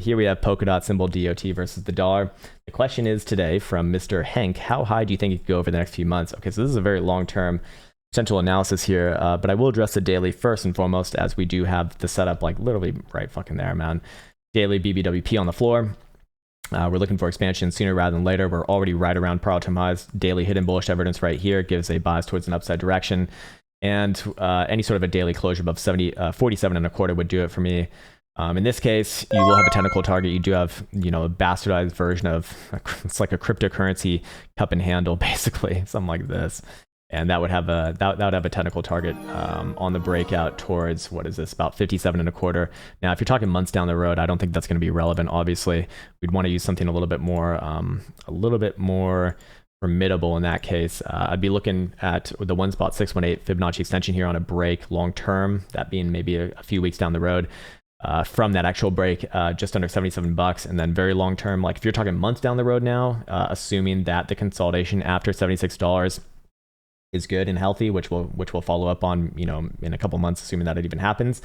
here we have Polkadot symbol DOT versus the dollar. The question is today from Mr. Hank, how high do you think it could go over the next few months? Okay, so this is a very long-term potential analysis here, but I will address the daily first and foremost, as we do have the setup like literally right fucking there, man. Daily BBWP on the floor. We're looking for expansion sooner rather than later. We're already right around prior time highs. Daily hidden bullish evidence right here gives a bias towards an upside direction. And any sort of a daily closure above 47 and a quarter would do it for me. In this case, you will have a technical target. You do have, you know, a bastardized version of, it's like a cryptocurrency cup and handle, basically, something like this. And that would have a that would have a technical target on the breakout towards, what is this, about 57 and a quarter. Now, if you're talking months down the road, I don't think that's going to be relevant. Obviously, we'd want to use something a little bit more formidable in that case. I'd be looking at the 1.618 Fibonacci extension here on a break long term, that being maybe a few weeks down the road. From that actual break, just under 77 bucks, and then very long term, like if you're talking months down the road now, assuming that the consolidation after $76 is good and healthy, which we'll follow up on, you know, in a couple months, assuming that it even happens,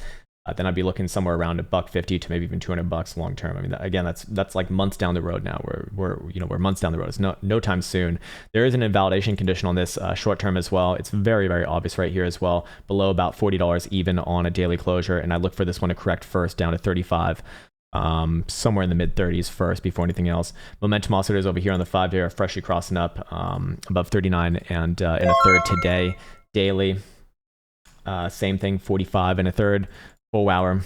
then I'd be looking somewhere around $150 to maybe even 200 bucks long term. I mean, again, that's like months down the road now. We're months down the road. It's no time soon. There is an invalidation condition on this short term as well. It's very, very obvious right here as well, below about $40 even on a daily closure. And I look for this one to correct first down to 35. Somewhere in the mid 30s first before anything else. Momentum oscillators over here on the 5-day are freshly crossing up above 39 and in a third today. Daily, same thing, 45 and a third. Full hour,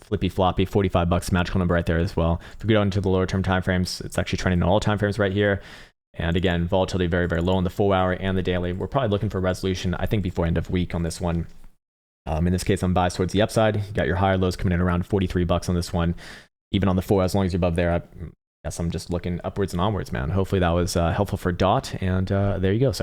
flippy floppy, 45 bucks, magical number right there as well. If we go into the lower term time frames, it's actually trending on all time frames right here. And again, volatility very, very low on the full hour and the daily. We're probably looking for resolution, I think, before end of week on this one. In this case, I'm biased towards the upside. You got your higher lows coming in around 43 bucks on this one. Even on the 4, as long as you're above there, I guess I'm just looking upwards and onwards, man. Hopefully that was helpful for DOT. And there you go, sir.